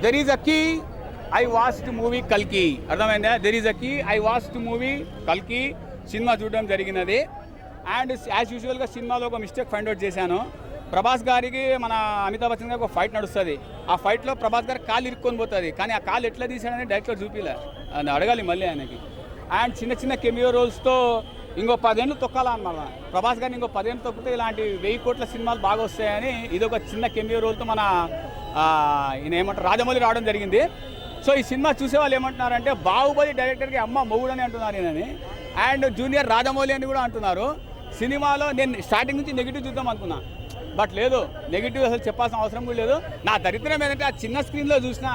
There is a key I watched movie కల్కి, అర్థమైందా? There is a key I watched movie కల్కి సినిమా చూడడం జరిగినది. అండ్ యాజ్ యూజువల్గా సినిమాలో ఒక మిస్టేక్ ఫైండ్ అవుట్ చేశాను. ప్రభాస్ గారికి మన అమితాబ్ బచ్చన్ గారికి ఒక ఫైట్ నడుస్తుంది. ఆ ఫైట్లో ప్రభాస్ గారు కాలు ఇరుక్కొని పోతుంది, కానీ ఆ కాలు ఎట్లా తీసాడని డైరెక్ట్లో చూపిలే, అని అడగాలి మళ్ళీ ఆయనకి. అండ్ చిన్న చిన్న కెమియో రోల్స్తో ఇంకో 10 ఏళ్ళు తొక్కాలన్నమాట. ప్రభాస్ గారిని ఇంకో 10 ఏళ్ళు తొక్కితే ఇలాంటి 1000 కోట్ల సినిమాలు బాగా వస్తాయని ఇది ఒక చిన్న కెమియో రోల్తో మన ఈయన ఏమంటారు రాజమౌళి రావడం జరిగింది. సో ఈ సినిమా చూసే వాళ్ళు ఏమంటున్నారంటే బాహుబలి డైరెక్టర్కి అమ్మ మొగుడని అంటున్నారు ఈయనని, అండ్ జూనియర్ రాజమౌళి అని కూడా అంటున్నారు. సినిమాలో నేను స్టార్టింగ్ నుంచి నెగిటివ్ చూద్దాం అనుకున్నా, బట్ లేదు, నెగిటివ్ అసలు చెప్పాల్సిన అవసరం కూడా లేదు. నా దరిద్రం ఏంటంటే ఆ చిన్న స్క్రీన్లో చూసిన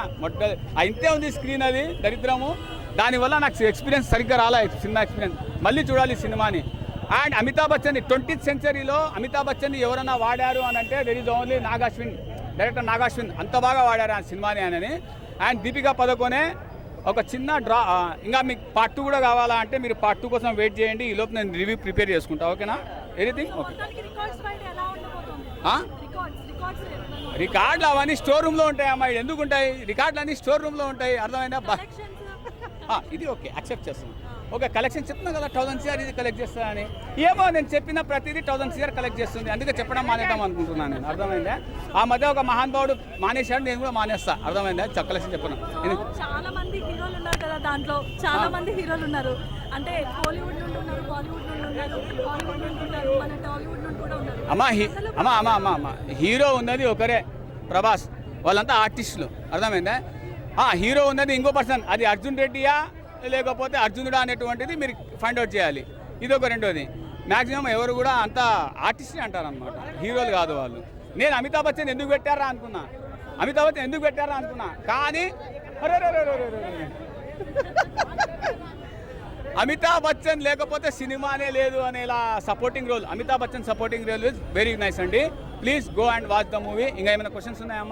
ఇంతే ఉంది స్క్రీన్, అది దరిద్రము. దానివల్ల నాకు ఎక్స్పీరియన్స్ సరిగ్గా రాలే, సినిమా ఎక్స్పీరియన్స్. మళ్ళీ చూడాలి సినిమాని. అండ్ అమితాబ్ బచ్చన్ 20th సెంచరీలో అమితాబ్ బచ్చన్ ఎవరైనా వాడారు అని అంటే there is only Nag Ashwin, director Nag Ashwin. అంత బాగా వాడారు ఆ సినిమాని అని. అండ్ దీపికా పదుకొనే ఒక చిన్న ఇంకా మీకు పార్ట్ 2 కూడా కావాలా అంటే మీరు పార్ట్ 2 కోసం వెయిట్ చేయండి. ఈ లోపు నేను రివ్యూ ప్రిపేర్ చేసుకుంటా, ఓకేనా? Anything okay. రికార్డులు అవన్నీ స్టోర్ రూమ్లో ఉంటాయి అమ్మా. ఎందుకు ఉంటాయి రికార్డులు అన్నీ స్టోర్ రూమ్లో ఉంటాయి, అర్థమైందా? ఇది ఓకే, యాక్సెప్ట్ చేస్తున్నాను. ఓకే, కలెక్షన్ చెప్తున్నా కదా 1000 CR ఇది కలెక్ట్ చేస్తానని. ఏమో నేను చెప్పిన ప్రతిదీ 1000 CR కలెక్ట్ చేస్తుంది, అందుకే చెప్పడం మానేద్దాం అనుకుంటున్నాను నేను, అర్థమైందా? ఆ మధ్య ఒక మహానుభావుడు మానేశాడు, నేను కూడా మానేస్తా, అర్థమైందా? కలెక్షన్ చెప్పను. చాలా మంది హీరోలు ఉన్నారు కదా, దాంట్లో చాలా మంది హీరోలు ఉన్నారు. అంటే కోలీవుడ్ నుండి ఉన్నారు, బాలీవుడ్ నుండి ఉన్నారు, హాలీవుడ్ నుండి ఉన్నారు, మన టాలీవుడ్ నుండి కూడా ఉన్నారు. అమ్మా హీరో ఉన్నది ఒకరే, ప్రభాస్. వాళ్ళంతా ఆర్టిస్టులు, అర్థమైందా? హీరో ఉన్నది ఇంకో పర్సన్, అది అర్జున్ రెడ్డియా లేకపోతే అర్జునుడా అనేటువంటిది మీరు ఫైండ్ అవుట్ చేయాలి. ఇది ఒక రెండోది. మ్యాక్సిమం ఎవరు కూడా అంత ఆర్టిస్ట్ని అంటారు అనమాట, హీరోలు కాదు వాళ్ళు. నేను అమితాబ్ బచ్చన్ ఎందుకు పెట్టారా అనుకున్నా, కానీ అమితాబ్ బచ్చన్ లేకపోతే సినిమానే లేదు అనేలా supporting role, Amitabh Bachchan supporting role is very nice అండి. Please go and watch the movie. ఇంకా ఏమైనా క్వశ్చన్స్ ఉన్నాయమ్మా?